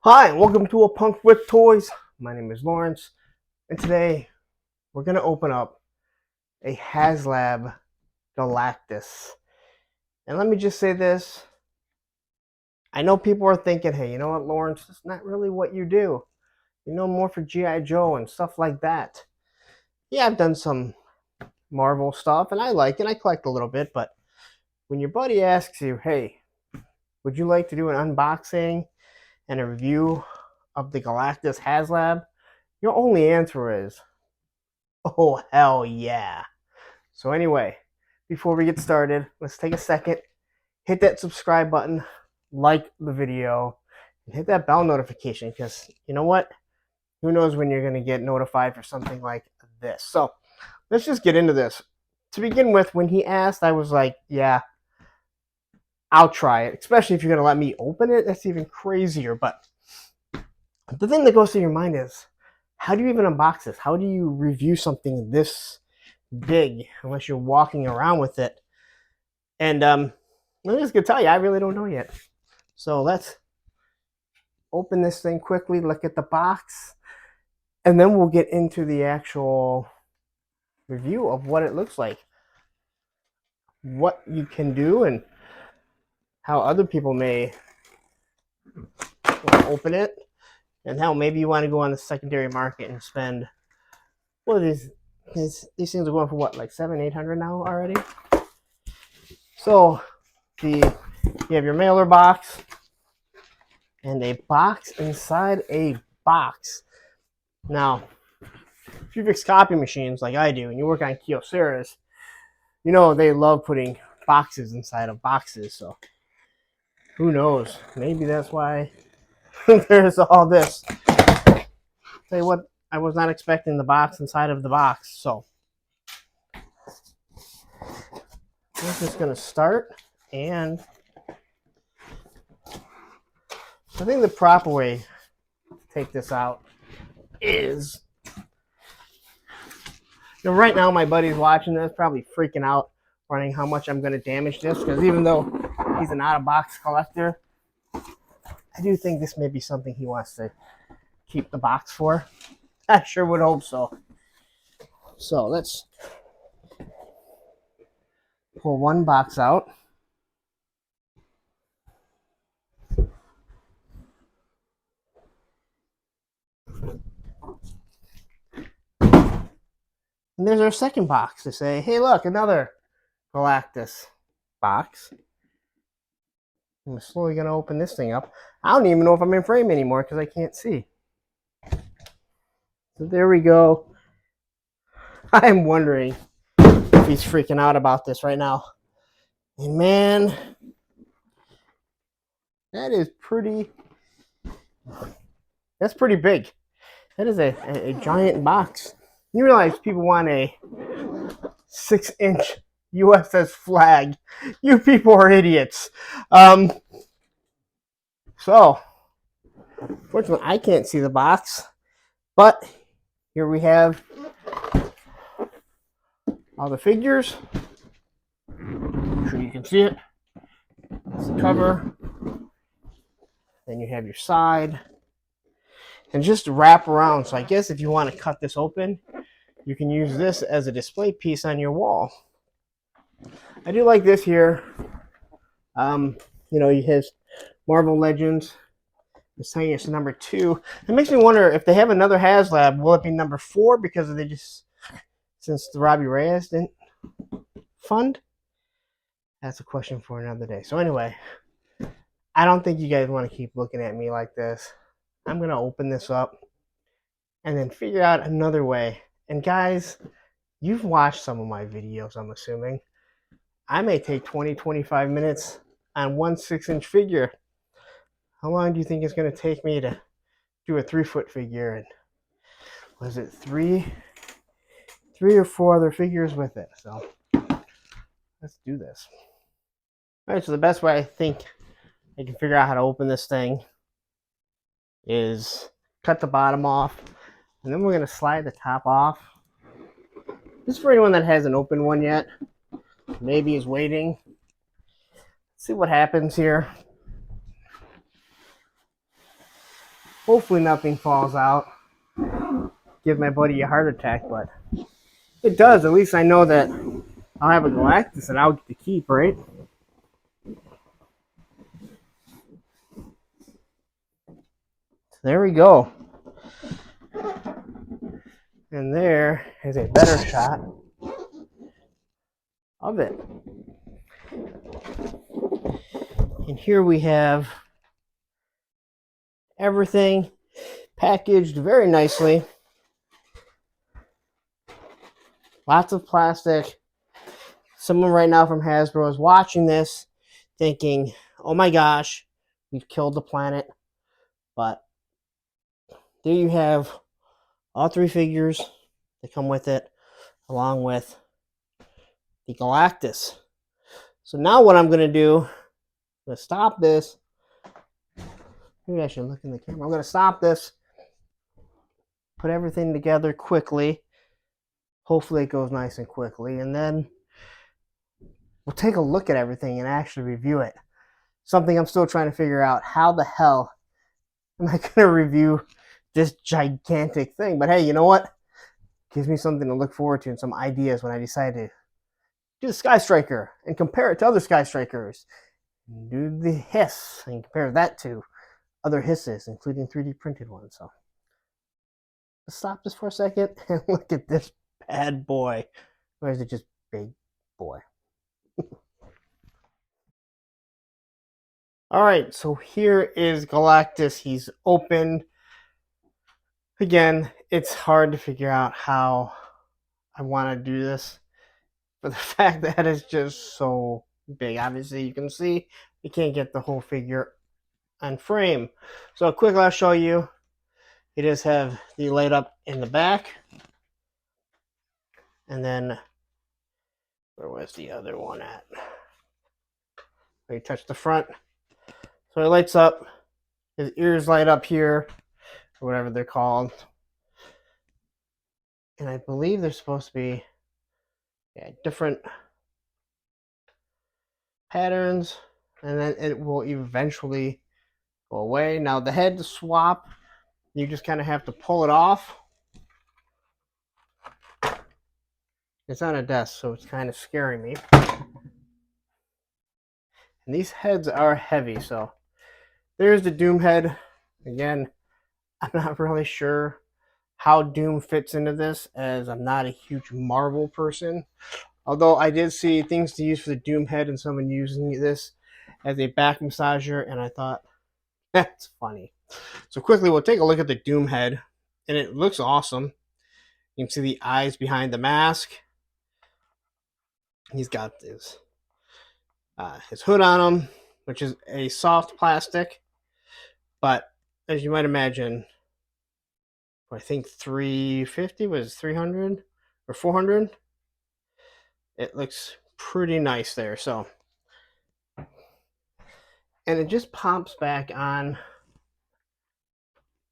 Hi, and welcome to A Punk with Toys. My name is Lawrence, and today we're going to open up a Haslab Galactus. And let me just say this. I know people are thinking, hey, you know what, Lawrence, that's not really what you do. You know more for G.I. Joe and stuff like that. Yeah, I've done some Marvel stuff, and I like it. I collect a little bit, but when your buddy asks you, hey, would you like to do an unboxing and a review of the Galactus Haslab? Your only answer is, oh, hell yeah. So anyway, before we get started, let's take a second, hit that subscribe button, like the video, and hit that bell notification because you know what? Who knows when you're going to get notified for something like this. So let's just get into this. To begin with, when he asked, I was like, yeah, I'll try it, especially if you're going to let me open it. That's even crazier. But the thing that goes through your mind is, how do you even unbox this? How do you review something this big unless you're walking around with it? And I'm just gonna tell you, I really don't know yet. So let's open this thing quickly, look at the box, and then we'll get into the actual review of what it looks like, what you can do, and how other people may want to open it, and how maybe you want to go on the secondary market and spend. What is these things are going for what, like $700-800 now already? So you have your mailer box and a box inside a box. Now, if you fix copy machines like I do and you work on Kyoceras, you know they love putting boxes inside of boxes. So who knows? Maybe that's why there's all this. Tell you what, I was not expecting the box inside of the box. So I'm just going to start, and I think the proper way to take this out is, you know, right now my buddy's watching this, probably freaking out, wondering how much I'm going to damage this, because even though he's an out-of-box collector, I do think this may be something he wants to keep the box for. I sure would hope so. So let's pull one box out. And there's our second box to say, hey, look, another Galactus box. I'm slowly going to open this thing up. I don't even know if I'm in frame anymore because I can't see. So there we go. I'm wondering if he's freaking out about this right now. And man, that's pretty big. That is a giant box. You realize people want a 6-inch USS flag. You people are idiots. So, fortunately, I can't see the box. But here we have all the figures. I'm sure you can see it. It's the cover. Then you have your side. And just wrap around. So I guess if you want to cut this open, you can use this as a display piece on your wall. I do like this here. You know, you have Marvel Legends. It's saying it's number 2. It makes me wonder if they have another Haslab, will it be number 4 because they just, since the Robbie Reyes didn't fund? That's a question for another day. So anyway, I don't think you guys want to keep looking at me like this. I'm going to open this up and then figure out another way. And guys, you've watched some of my videos, I'm assuming. I may take 20-25 minutes on one 6-inch figure. How long do you think it's going to take me to do a 3-foot figure? And was it three or 4 other figures with it? So let's do this. All right, so the best way I think I can figure out how to open this thing is cut the bottom off, and then we're going to slide the top off. This is for anyone that hasn't opened one yet, maybe is waiting. Let's see what happens here. Hopefully nothing falls out. Give my buddy a heart attack, but it does. At least I know that I'll have a Galactus and I'll get to keep, right? So there we go. And there is a better shot of it. And here we have everything packaged very nicely. Lots of plastic. Someone right now from Hasbro is watching this thinking, oh my gosh, we've killed the planet. But there you have all three figures that come with it, along with the Galactus. So now what I'm going to do, I'm going to stop this. Maybe I should look in the camera. I'm going to stop this, put everything together quickly. Hopefully it goes nice and quickly. And then we'll take a look at everything and actually review it. Something I'm still trying to figure out. How the hell am I going to review this gigantic thing? But hey, you know what? Gives me something to look forward to and some ideas when I decide to do the Sky Striker and compare it to other Sky Strikers. Do the hiss and compare that to other hisses, including 3D printed ones. So let's stop this for a second and look at this bad boy. Or is it just big boy? Alright, so here is Galactus. He's opened. Again, it's hard to figure out how I want to do this. For the fact that it's just so big. Obviously, you can see you can't get the whole figure on frame. So quickly I'll show you. It does have the light up in the back. And then, where was the other one at? Where you touch the front. So it lights up. His ears light up here, or whatever they're called. And I believe they're supposed to be different patterns. And then it will eventually go away. Now the head swap, you just kind of have to pull it off. It's on a desk, so it's kind of scaring me. And these heads are heavy, so there's the Doom head. Again, I'm not really sure how Doom fits into this, as I'm not a huge Marvel person. Although I did see things to use for the Doom head and someone using this as a back massager, and I thought, that's funny. So quickly, we'll take a look at the Doom head, and it looks awesome. You can see the eyes behind the mask. He's got his hood on him, which is a soft plastic. But as you might imagine, I think 350 was 300 or 400. It looks pretty nice there. So, and it just pops back on.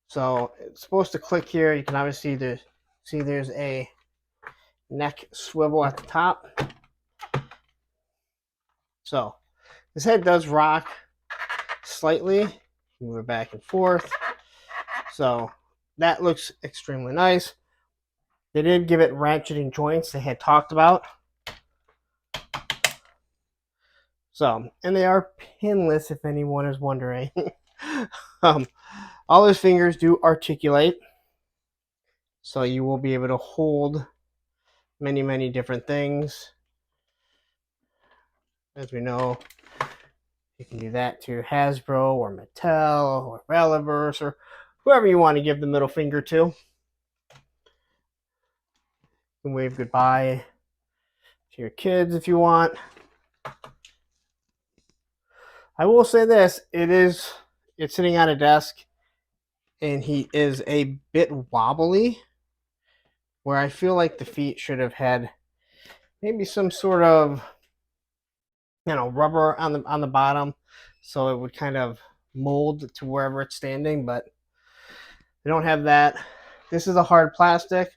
So it's supposed to click here. You can obviously see there's a neck swivel at the top. So this head does rock slightly. Move it back and forth. So that looks extremely nice. They did give it ratcheting joints they had talked about. So, and they are pinless if anyone is wondering. All his fingers do articulate. So you will be able to hold many, many different things. As we know, you can do that to Hasbro or Mattel or Reliverse or whoever you want to give the middle finger to. You can wave goodbye to your kids if you want. I will say this, it's sitting on a desk and he is a bit wobbly, where I feel like the feet should have had maybe some sort of, rubber on the bottom, so it would kind of mold to wherever it's standing, but they don't have that. This is a hard plastic,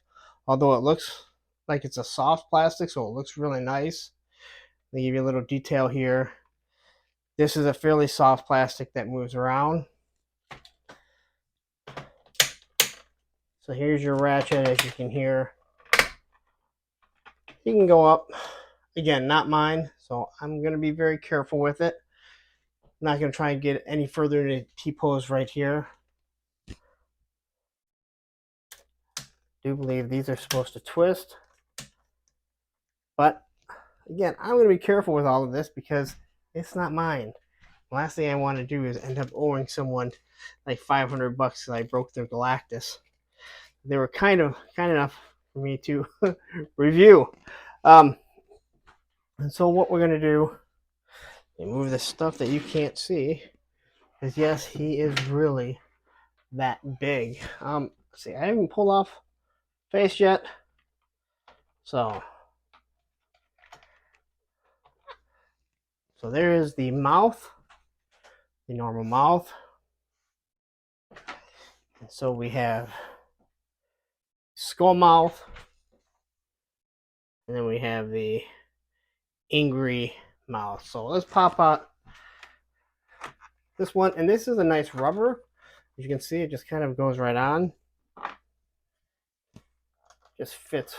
although it looks like it's a soft plastic, so it looks really nice. Let me give you a little detail here. This is a fairly soft plastic that moves around. So here's your ratchet, as you can hear. You can go up. Again, not mine, so I'm going to be very careful with it. I'm not going to try and get any further into T-pose right here. I do believe these are supposed to twist. But, again, I'm going to be careful with all of this because it's not mine. The last thing I want to do is end up owing someone like $500 because I broke their Galactus. They were kind enough for me to review. And so what we're going to do, remove the stuff that you can't see, is yes, he is really that big. Let's see, I haven't pulled off face yet. So there is the mouth, the normal mouth. And so we have skull mouth, and then we have the angry mouth. So let's pop out this one, and this is a nice rubber. As you can see, it just kind of goes right on. Just fits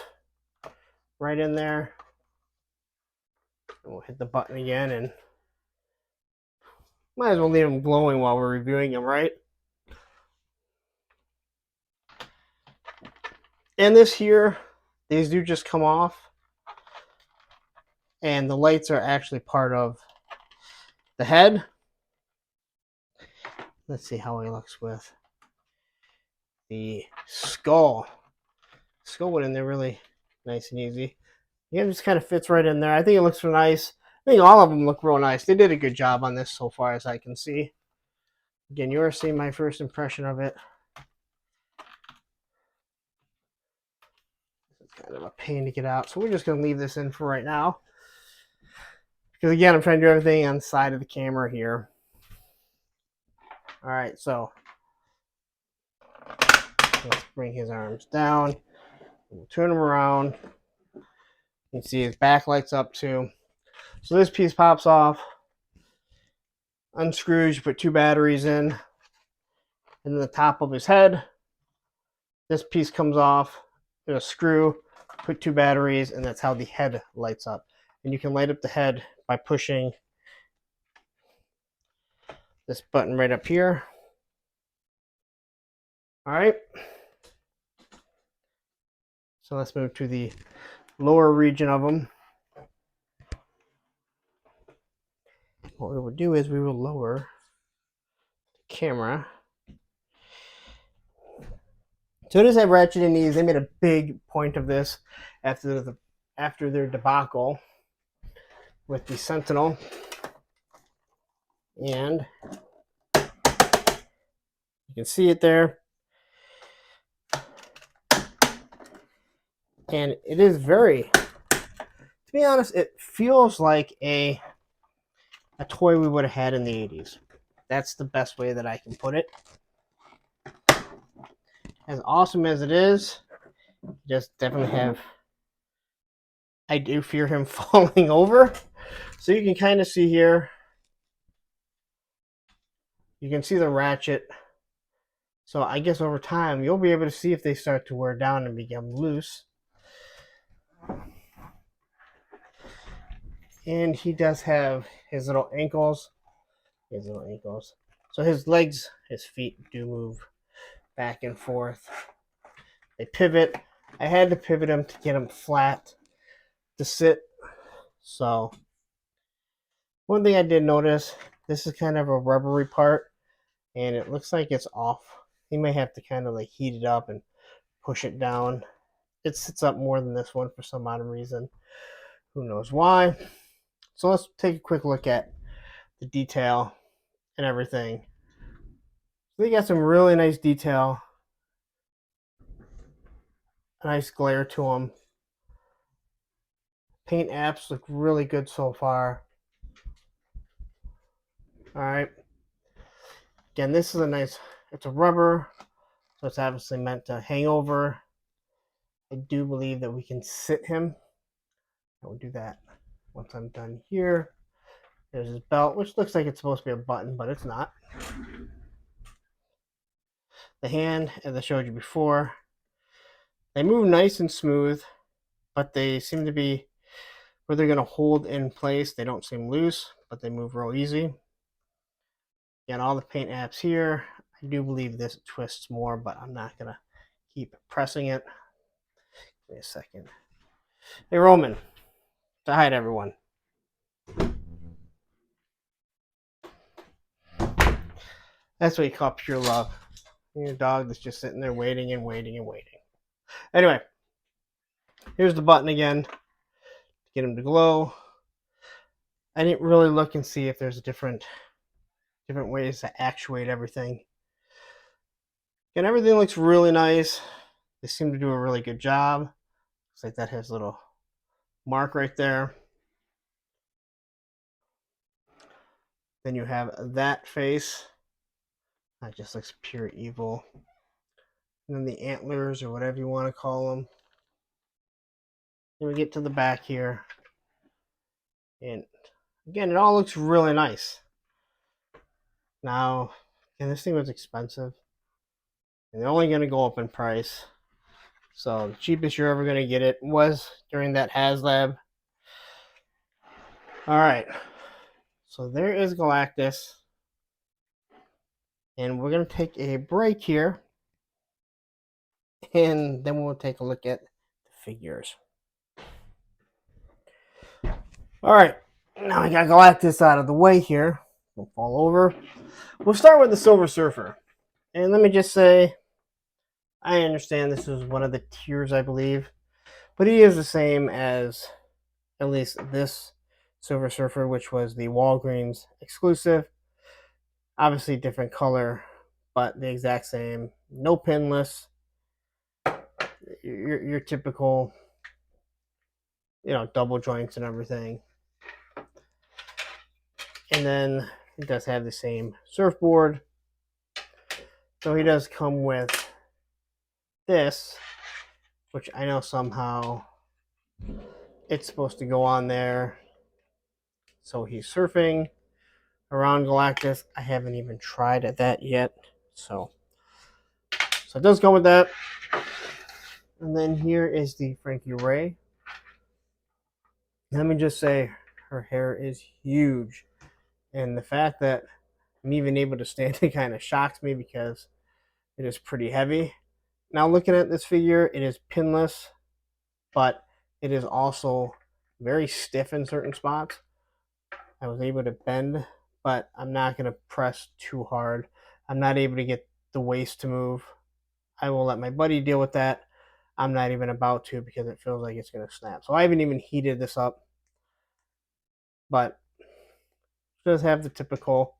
right in there. And we'll hit the button again, and might as well leave them glowing while we're reviewing them, right? And this here, these do just come off. And the lights are actually part of the head. Let's see how he looks with the skull. Skull went in there really nice and easy. Yeah, it just kind of fits right in there. I think it looks real nice. I think all of them look real nice. They did a good job on this so far as I can see. Again, you're seeing my first impression of it. It's kind of a pain to get out. So we're just going to leave this in for right now. Because again, I'm trying to do everything on the side of the camera here. All right, so let's bring his arms down. We'll turn him around. You can see his back lights up too. So this piece pops off, unscrews, you put 2 batteries in, and then the top of his head. This piece comes off, there's a screw, put 2 batteries, and that's how the head lights up. And you can light up the head by pushing this button right up here. All right. So let's move to the lower region of them. What we will do is we will lower the camera. So it does have ratcheting knees. They made a big point of this after their debacle with the Sentinel. And you can see it there. And it is very, to be honest, it feels like a toy we would have had in the 80s. That's the best way that I can put it. As awesome as it is, just definitely have, I do fear him falling over. So you can kind of see here, you can see the ratchet. So I guess over time, you'll be able to see if they start to wear down and become loose. And he does have his little ankles. So his legs, his feet do move back and forth. They pivot. I had to pivot him to get him flat to sit. So one thing I did notice, this is kind of a rubbery part, and it looks like it's off. You may have to kind of like heat it up and push it down. It sits up more than this one for some odd reason. Who knows why? So let's take a quick look at the detail and everything. So they got some really nice detail. A nice glare to them. Paint apps look really good so far. Alright. Again, this is a nice, it's a rubber, so it's obviously meant to hang over. I do believe that we can sit him. I will do that once I'm done here. There's his belt, which looks like it's supposed to be a button, but it's not. The hand, as I showed you before, They move nice and smooth, but they seem to be where they're going to hold in place. They don't seem loose, but they move real easy. Again, all the paint apps here. I do believe this twists more, but I'm not going to keep pressing it. Give me a second. Hey, Roman. Say hi to everyone. That's what you call pure love. Your dog that's just sitting there waiting and waiting and waiting. Anyway, here's the button again to get him to glow. I didn't really look and see if there's different ways to actuate everything. And everything looks really nice. They seem to do a really good job. Looks like that has a little mark right there. Then you have that face. That just looks pure evil. And then the antlers, or whatever you want to call them. Then we get to the back here. And again, it all looks really nice. Now, and this thing was expensive. And they're only going to go up in price. So the cheapest you're ever going to get it was during that Haslab. Alright. So there is Galactus. And we're going to take a break here. And then we'll take a look at the figures. Alright. Now I got Galactus out of the way here. We'll fall over. We'll start with the Silver Surfer. And let me just say, I understand this is one of the tiers, I believe. But he is the same as at least this Silver Surfer, which was the Walgreens exclusive. Obviously different color, but the exact same. No pinless. Your typical, double joints and everything. And then it does have the same surfboard. So he does come with this, which I know somehow it's supposed to go on there. So he's surfing around Galactus. I haven't even tried at that yet. So it does come with that. And then here is the Frankie Ray. Let me just say, her hair is huge. And the fact that I'm even able to stand it kind of shocks me because it is pretty heavy. Now looking at this figure, it is pinless, but it is also very stiff in certain spots. I was able to bend, but I'm not going to press too hard. I'm not able to get the waist to move. I will let my buddy deal with that. I'm not even about to because it feels like it's going to snap. So I haven't even heated this up. But it does have the typical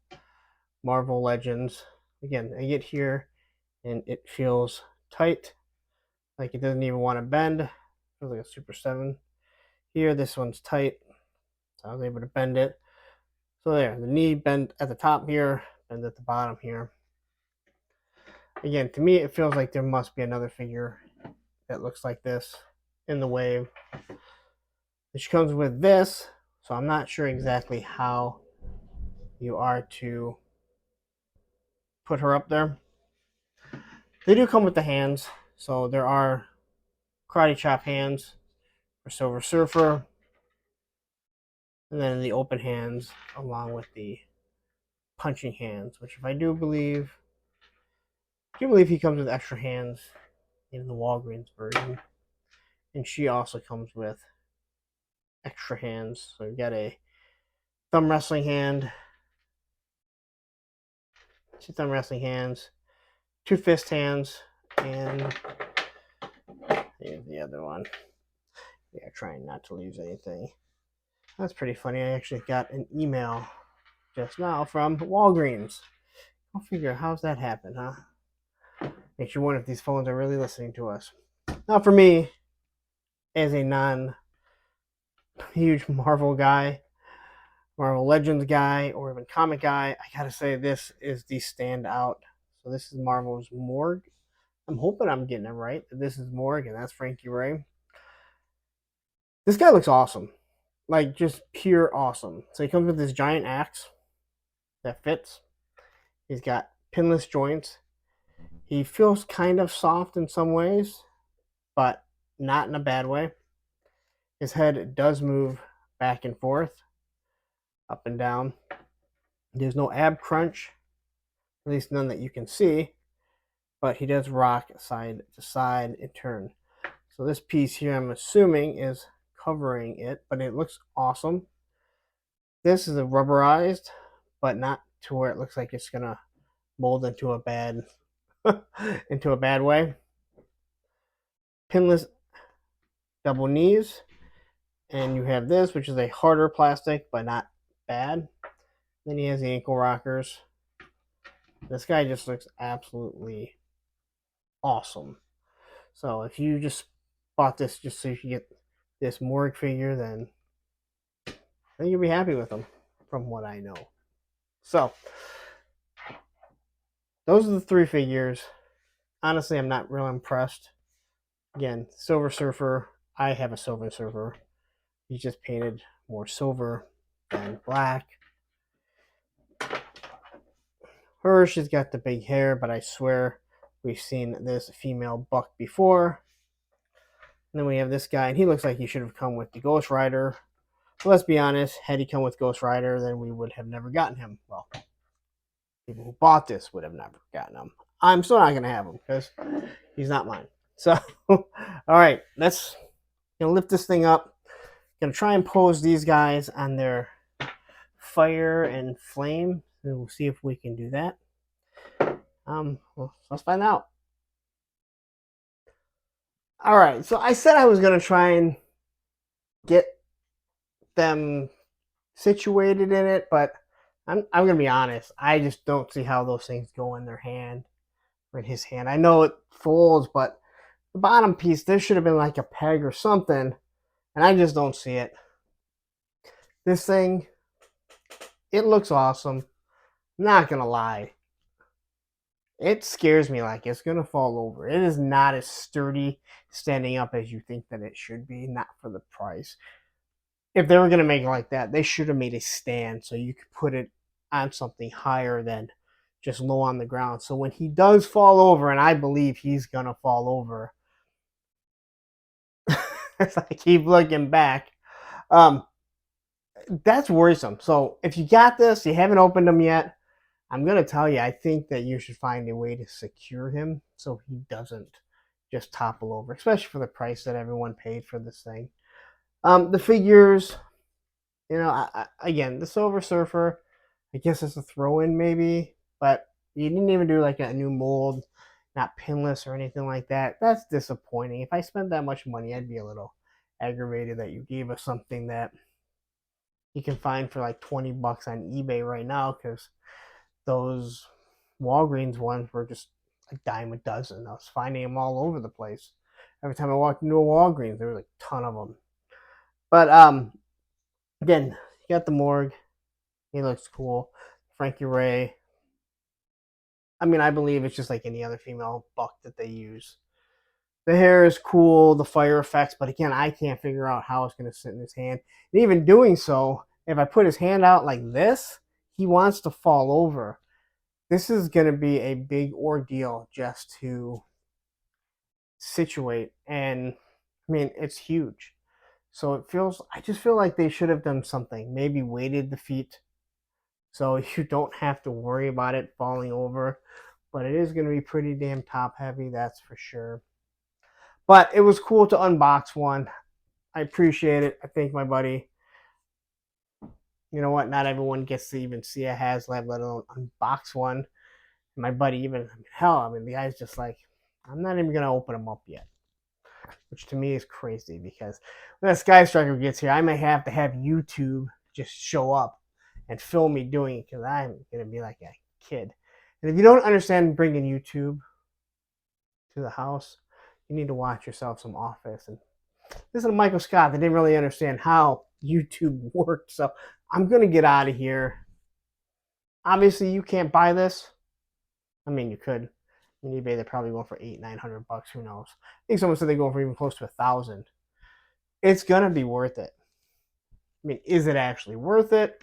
Marvel Legends. Again, I get here and it feels tight. Like it doesn't even want to bend. It feels like a Super 7. Here, this one's tight. So I was able to bend it. So there, the knee bend at the top here, and at the bottom here. Again, to me, it feels like there must be another figure that looks like this in the wave. She comes with this, so I'm not sure exactly how you are to put her up there. They do come with the hands, so there are karate chop hands for Silver Surfer, and then the open hands along with the punching hands, which I do believe he comes with extra hands in the Walgreens version. And she also comes with extra hands. So you got a thumb wrestling hand, 2 thumb wrestling hands, 2 fist hands, and here's the other one. Yeah, trying not to lose anything. That's pretty funny. I actually got an email just now from Walgreens. I'll figure how's that happen, huh? Makes you wonder if these phones are really listening to us. Now, for me, as a non-huge Marvel guy, Marvel Legends guy, or even comic guy, I gotta say this is the standout. So this is Marvel's Morg. I'm hoping I'm getting it right. This is Morg, and that's Frankie Ray. This guy looks awesome. Like, just pure awesome. So he comes with this giant axe that fits. He's got pinless joints. He feels kind of soft in some ways, but not in a bad way. His head does move back and forth, up and down. There's no ab crunch, at least none that you can see, but he does rock side to side and turn. So this piece here, I'm assuming, is covering it, but it looks awesome. This is a rubberized, but not to where it looks like it's gonna mold into a bad way. Pinless double knees, and you have this, which is a harder plastic, but not bad. Then he has the ankle rockers. This guy just looks absolutely awesome. So if you just bought this just so you can get this Morg figure, then I think you'll be happy with them, from what I know. So those are the 3 figures. Honestly, I'm not real impressed. Again, Silver Surfer. I have a Silver Surfer. He's just painted more silver than black. Her, she's got the big hair, but I swear we've seen this female buck before. And then we have this guy, and he looks like he should have come with the Ghost Rider. But let's be honest, had he come with Ghost Rider, then we would have never gotten him. Well, people who bought this would have never gotten him. I'm still not going to have him because he's not mine. So, all right, let's lift this thing up. Going to try and pose these guys on their fire and flame. And we'll see if we can do that. Well, let's find out. All right, so I said I was going to try and get them situated in it, but I'm going to be honest. I just don't see how those things go in their hand or in his hand. I know it folds, but the bottom piece, there should have been like a peg or something, and I just don't see it. This thing, it looks awesome. Not going to lie. It scares me like it's going to fall over. It is not as sturdy standing up as you think that it should be, not for the price. If they were going to make it like that, they should have made a stand so you could put it on something higher than just low on the ground. So when he does fall over, and I believe he's going to fall over, as I keep looking back, that's worrisome. So if you got this, you haven't opened them yet, I'm going to tell you, I think that you should find a way to secure him so he doesn't just topple over, especially for the price that everyone paid for this thing. The figures, again, the Silver Surfer, I guess it's a throw-in maybe, but you didn't even do like a new mold, not pinless or anything like that. That's disappointing. If I spent that much money, I'd be a little aggravated that you gave us something that you can find for like $20 on eBay right now, because those Walgreens ones were just a dime a dozen. I was finding them all over the place. Every time I walked into a Walgreens, there was a ton of them. But again, you got the Morg. He looks cool. Frankie Ray. I mean, I believe it's just like any other female buck that they use. The hair is cool, the fire effects, but again, I can't figure out how it's going to sit in his hand. And even doing so, if I put his hand out like this, he wants to fall over. This is going to be a big ordeal just to situate. And I mean, it's huge. So I just feel like they should have done something. Maybe weighted the feet so you don't have to worry about it falling over. But it is going to be pretty damn top heavy, that's for sure. But it was cool to unbox one. I appreciate it. I thank my buddy. You know what? Not everyone gets to even see a Haslab, let alone unbox one. My buddy even, the guy's just like, I'm not even going to open them up yet. Which to me is crazy, because when that Sky Striker gets here, I may have to have YouTube just show up and film me doing it, because I'm going to be like a kid. And if you don't understand bringing YouTube to the house, you need to watch yourself some Office. And listen to Michael Scott that didn't really understand how YouTube worked. So I'm going to get out of here. Obviously, you can't buy this. I mean, you could. On eBay, they're probably going for $800-900. Who knows? I think someone said they're going for even close to $1,000. It's going to be worth it. I mean, is it actually worth it?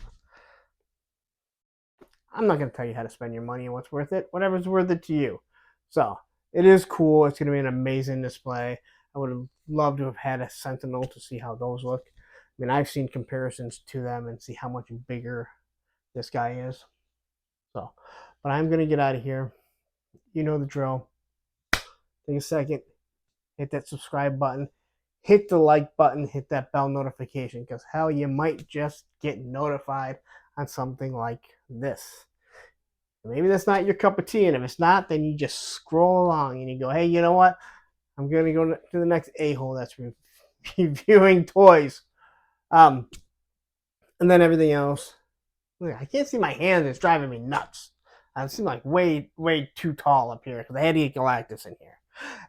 I'm not going to tell you how to spend your money and what's worth it. Whatever's worth it to you. So, it is cool. It's going to be an amazing display. I would have loved to have had a Sentinel to see how those look. I mean, I've seen comparisons to them and see how much bigger this guy is. So, but I'm going to get out of here. You know the drill. Take a second, hit that subscribe button, hit the like button, hit that bell notification, because hell, you might just get notified on something like this. Maybe that's not your cup of tea, and if it's not, then you just scroll along and you go, hey, you know what? I'm going to go to the next a-hole that's reviewing toys. And then everything else. Look, I can't see my hand. It's driving me nuts. I seem like way too tall up here because I had to get Galactus in here.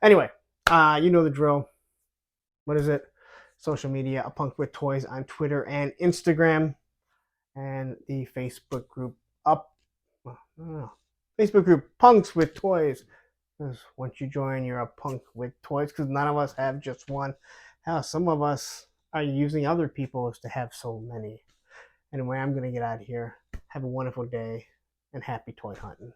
Anyway, you know the drill. What is it? Social media, A Punk with Toys on Twitter and Instagram, and the Facebook group Facebook group Punks with Toys. Because once you join, you're a punk with toys. Because none of us have just one. Hell, some of us are using other people's to have so many. Anyway, I'm gonna get out of here. Have a wonderful day and happy toy hunting.